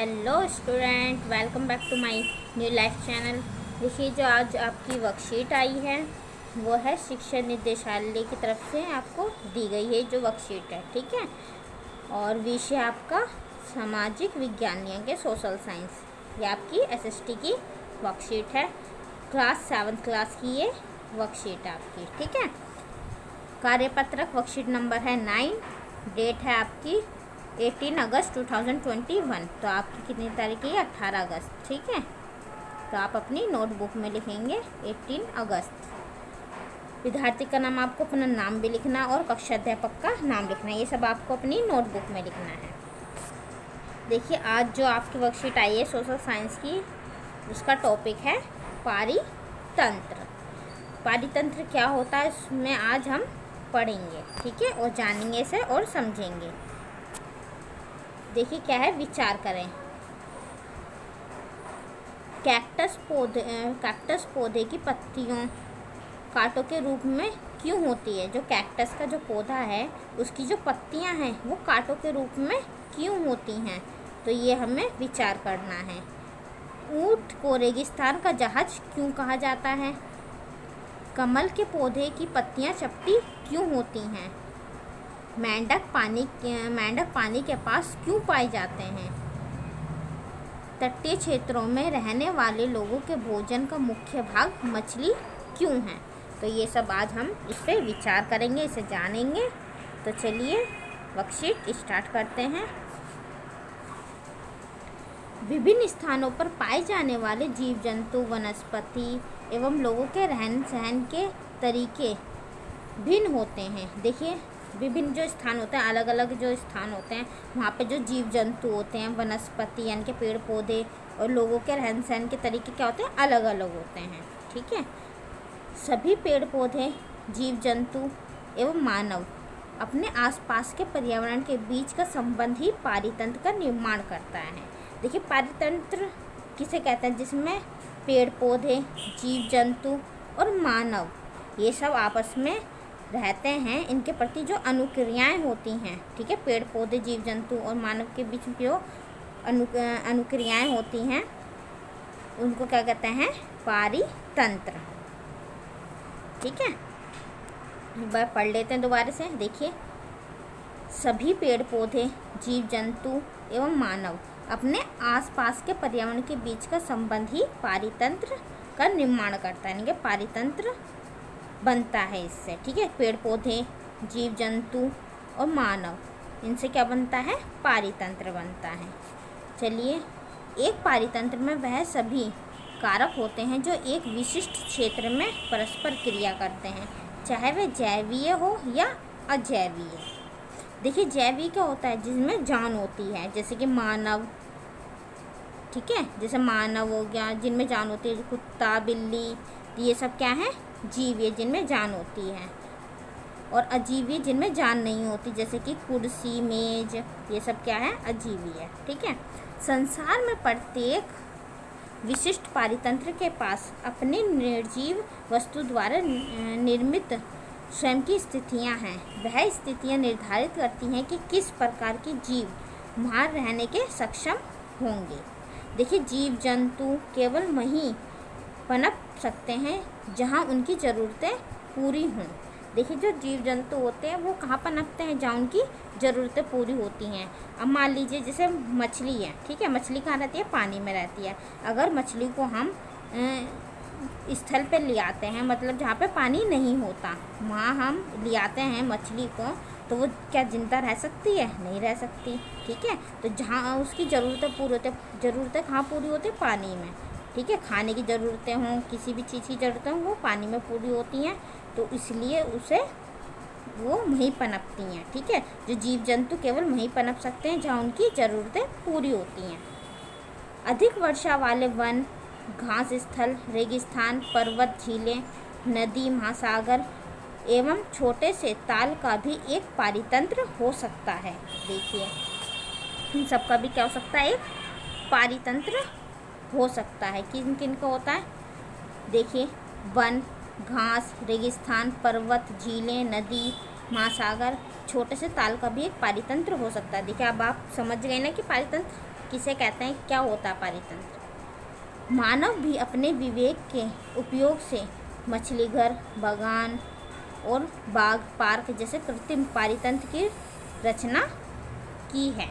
Hello student, welcome back to my new life channel. देखिए, जो आज आपकी वर्कशीट आई है वो है शिक्षा निदेशालय की तरफ से आपको दी गई है जो वर्कशीट है, ठीक है। और विषय आपका सामाजिक विज्ञान के सोशल साइंस। ये आपकी एसएसटी की वर्कशीट है। क्लास 7th क्लास की ये वर्कशीट है आपकी, ठीक है। कार्यपत्रक वर्कशीट नंबर है 9। डेट है आपकी 18 अगस्त 2021। तो आपकी कितनी तारीख है? 18 अगस्त, ठीक है। तो आप अपनी नोटबुक में लिखेंगे 18 अगस्त। विद्यार्थी का नाम, आपको अपना नाम भी लिखना और कक्षा अध्यापक का नाम लिखना है। ये सब आपको अपनी नोटबुक में लिखना है। देखिए, आज जो आपकी वर्कशीट आई है सोशल साइंस की, उसका टॉपिक है पारितंत्र। पारितंत्र क्या होता है इसमें आज हम पढ़ेंगे, ठीक है, और जानेंगे इसे और समझेंगे। देखिए क्या है, विचार करें। कैक्टस पौधे की पत्तियों कांटों के रूप में क्यों होती है? जो कैक्टस का जो पौधा है उसकी जो पत्तियां हैं वो कांटों के रूप में क्यों होती हैं? तो ये हमें विचार करना है। ऊंट को रेगिस्तान का जहाज क्यों कहा जाता है? कमल के पौधे की पत्तियां चपटी क्यों होती हैं? मेंढक पानी के पास क्यों पाए जाते हैं? तटीय क्षेत्रों में रहने वाले लोगों के भोजन का मुख्य भाग मछली क्यों है? तो ये सब आज हम इस पर विचार करेंगे, इसे जानेंगे। तो चलिए वर्कशीट स्टार्ट करते हैं। विभिन्न स्थानों पर पाए जाने वाले जीव जंतु, वनस्पति एवं लोगों के रहन सहन के तरीके भिन्न होते हैं। देखिए, विभिन्न जो स्थान होते हैं, अलग अलग जो स्थान होते हैं, वहाँ पे जो जीव जंतु होते हैं, वनस्पति यानी कि पेड़ पौधे, और लोगों के रहन सहन के तरीके क्या होते हैं? अलग अलग होते हैं, ठीक है। सभी पेड़ पौधे, जीव जंतु एवं मानव अपने आसपास के पर्यावरण के बीच का संबंध ही पारितंत्र का निर्माण करता है। देखिए, पारितंत्र किसे कहते हैं? जिसमें पेड़ पौधे, जीव जंतु और मानव ये सब आपस में रहते हैं। इनके प्रति जो अनुक्रियाएं होती हैं, ठीक है, पेड़ पौधे, जीव जंतु और मानव के बीच जो अनुक्रियाएं होती हैं उनको क्या कहते हैं? पारितंत्र, ठीक है। एक बार पढ़ लेते हैं दोबारा से। देखिए, सभी पेड़ पौधे, जीव जंतु एवं मानव अपने आसपास के पर्यावरण के बीच का संबंध ही पारितंत्र का निर्माण करता है, यानी कि पारितंत्र बनता है इससे, ठीक है। पेड़ पौधे, जीव जंतु और मानव, इनसे क्या बनता है? पारितंत्र बनता है। चलिए, एक पारितंत्र में वह सभी कारक होते हैं जो एक विशिष्ट क्षेत्र में परस्पर क्रिया करते हैं, चाहे वह जैवीय हो या अजैवीय। देखिए, जैवीय क्या होता है? जिसमें जान होती है, जैसे कि मानव, ठीक है, जैसे मानव हो गया, जिनमें जान होती है। कुत्ता, बिल्ली, ये सब क्या है? जीवीय, जिनमें जान होती है। और अजीवीय, जिनमें जान नहीं होती, जैसे कि कुर्सी, मेज, ये सब क्या है? अजीवीय, ठीक है। संसार में प्रत्येक विशिष्ट पारितंत्र के पास अपने निर्जीव वस्तु द्वारा निर्मित स्वयं की स्थितियां हैं। वह स्थितियां निर्धारित करती हैं कि किस प्रकार के जीव वहाँ रहने के सक्षम होंगे। देखिए, जीव जंतु केवल वहीं पनप सकते हैं जहाँ उनकी ज़रूरतें पूरी हों। देखिए, जो जीव जंतु होते हैं वो कहाँ पनपते हैं? जहाँ उनकी ज़रूरतें पूरी होती हैं। अब मान लीजिए जैसे मछली है, ठीक है, मछली कहाँ रहती है? पानी में रहती है। अगर मछली को हम स्थल पे ले आते हैं, मतलब जहाँ पे पानी नहीं होता, वहाँ हम ले आते हैं मछली को, तो वो क्या जिंदा रह सकती है? नहीं रह सकती, ठीक है। तो जहाँ उसकी ज़रूरतें पूरी होती, ज़रूरतें कहाँ पूरी होती? पानी में, ठीक है। खाने की ज़रूरतें हों, किसी भी चीज़ की ज़रूरतें हों, वो पानी में पूरी होती हैं, तो इसलिए उसे वो वहीं पनपती हैं, ठीक है। जो जीव जंतु केवल वहीं पनप सकते हैं जहाँ उनकी ज़रूरतें पूरी होती हैं। अधिक वर्षा वाले वन, घास स्थल, रेगिस्तान, पर्वत, झीलें, नदी, महासागर एवं छोटे से ताल का भी एक पारितंत्र हो सकता है। देखिए, इन सब का भी क्या हो सकता है? एक पारितंत्र हो सकता है। किन किन का होता है? देखिए, वन, घास, रेगिस्तान, पर्वत, झीलें, नदी, महासागर, छोटे से ताल का भी एक पारितंत्र हो सकता है। देखिए, अब आप समझ गए ना कि पारितंत्र किसे कहते हैं, क्या होता है पारितंत्र। मानव भी अपने विवेक के उपयोग से मछली घर, बागान और बाग, पार्क जैसे कृत्रिम पारितंत्र की रचना की है।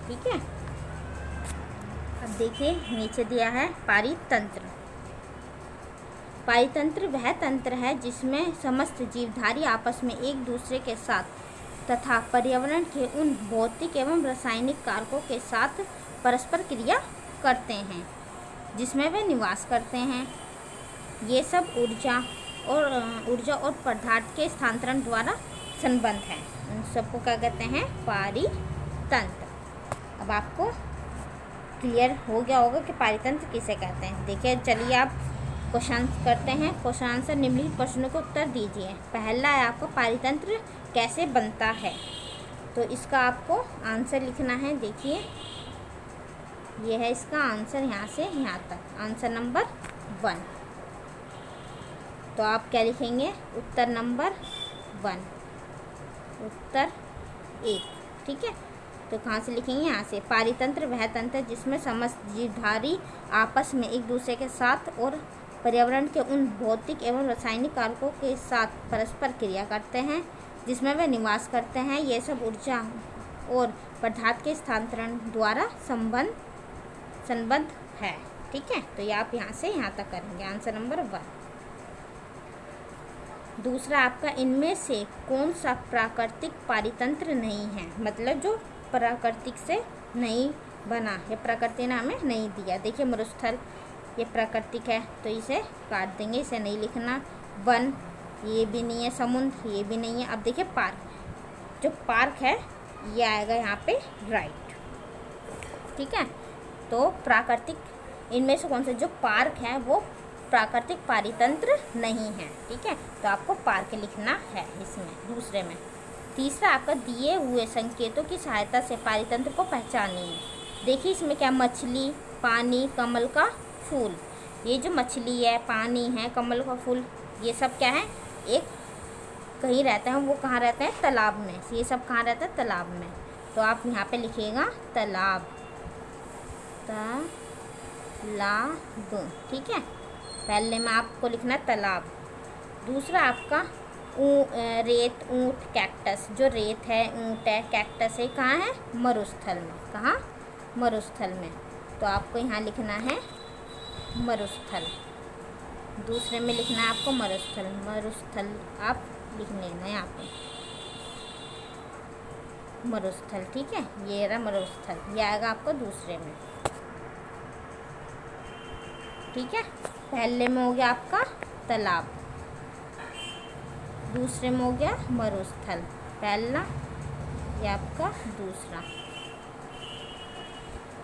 ठीक है, अब देखिए नीचे दिया है पारितंत्र। पारितंत्र वह तंत्र है जिसमें समस्त जीवधारी आपस में एक दूसरे के साथ तथा पर्यावरण के उन भौतिक एवं रासायनिक कारकों के साथ परस्पर क्रिया करते हैं जिसमें वे निवास करते हैं। ये सब ऊर्जा और पदार्थ के स्थानांतरण द्वारा संबंध है। उन सबको क्या कहते हैं, पारितंत्र। अब आपको क्लियर हो गया होगा कि पारितंत्र किसे कहते हैं। देखिए चलिए आप क्वेश्चन करते हैं। क्वेश्चन आंसर निम्नलिखित प्रश्नों को उत्तर दीजिए। पहला है आपको पारितंत्र कैसे बनता है, तो इसका आपको आंसर लिखना है। देखिए ये है इसका आंसर, यहाँ से यहाँ तक आंसर नंबर 1। तो आप क्या लिखेंगे, उत्तर नंबर 1, उत्तर 1। ठीक है, तो कहाँ से लिखेंगे, यहाँ से। पारितंत्र वह तंत्र जिसमें समस्त जीवधारी आपस में एक दूसरे के साथ और पर्यावरण के उन भौतिक एवं रासायनिक कारकों के साथ परस्पर क्रिया करते हैं जिसमें वे निवास करते हैं। ये सब ऊर्जा और पदार्थ के स्थानांतरण द्वारा संबद्ध है। ठीक है, तो ये आप यहाँ से यहाँ तक करेंगे, आंसर नंबर 1। दूसरा आपका, इनमें से कौन सा प्राकृतिक पारितंत्र नहीं है, मतलब जो प्राकृतिक से नहीं बना, ये प्रकृति ने हमें नहीं दिया। देखिए मरुस्थल ये प्राकृतिक है तो इसे काट देंगे, इसे नहीं लिखना। वन ये भी नहीं है, समुद्र ये भी नहीं है। अब देखिए पार्क, जो पार्क है ये आएगा यहाँ पे राइट। ठीक है, तो प्राकृतिक इनमें से कौन सा, जो पार्क है वो प्राकृतिक पारितंत्र नहीं है। ठीक है, तो आपको पार्क लिखना है इसमें, दूसरे में। तीसरा आपका, दिए हुए संकेतों की सहायता से पारितंत्र को पहचानिए। देखिए इसमें क्या, मछली, पानी, कमल का फूल। ये जो मछली है, पानी है, कमल का फूल, ये सब क्या है, एक कहीं रहते हैं, वो कहाँ रहते हैं, तालाब में। ये सब कहाँ रहता है, तालाब में। तो आप यहाँ पे लिखिएगा तालाब, तालाब। ठीक है, पहले में आपको लिखना है तालाब। दूसरा आपका रेत, ऊंट, कैक्टस। जो रेत है, ऊंट है, कैक्टस है, कहाँ है, मरुस्थल में। कहाँ, मरुस्थल में। तो आपको यहाँ लिखना है मरुस्थल, दूसरे में लिखना है आपको मरुस्थल। मरुस्थल आप लिख लेना यहाँ पे, मरुस्थल। ठीक है, ये रहा मरुस्थल, ये आएगा आपको दूसरे में। ठीक है, पहले में हो गया आपका तालाब, दूसरे में हो गया मरुस्थल, पहला ये आपका दूसरा।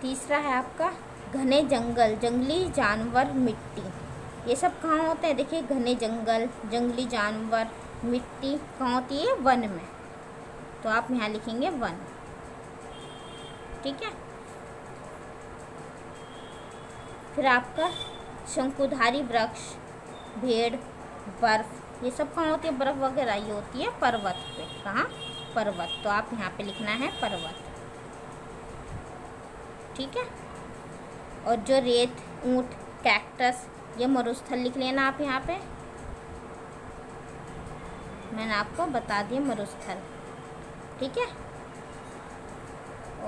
तीसरा है आपका घने जंगल, जंगली जानवर, मिट्टी। ये सब कहाँ होते हैं, देखिए घने जंगल, जंगली जानवर, मिट्टी कहाँ होती है, वन में। तो आप यहाँ लिखेंगे वन। ठीक है, फिर आपका शंकुधारी वृक्ष, भेड़, बर्फ, ये सब कहाँ होती है, बर्फ वगैरह ये होती है पर्वत पे। कहाँ, पर्वत। तो आप यहाँ पे लिखना है पर्वत। ठीक है, और जो रेत, ऊंट, कैक्टस, ये मरुस्थल लिख लेना आप यहाँ पे, मैंने आपको बता दिया मरुस्थल। ठीक है,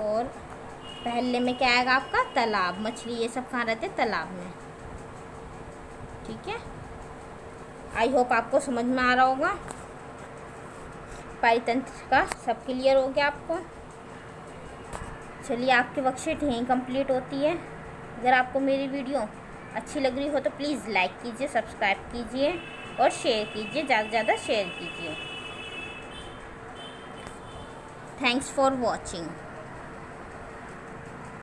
और पहले में क्या आएगा आपका तालाब, मछली, ये सब कहाँ रहते हैं, तालाब में। ठीक है, आई होप आपको समझ में आ रहा होगा। पारितंत्र का सब क्लियर हो गया आपको। चलिए आपकी वर्कशीट यहीं कंप्लीट होती है। अगर आपको मेरी वीडियो अच्छी लग रही हो तो प्लीज़ लाइक कीजिए, सब्सक्राइब कीजिए और शेयर कीजिए, ज़्यादा से ज़्यादा शेयर कीजिए। Thanks for watching.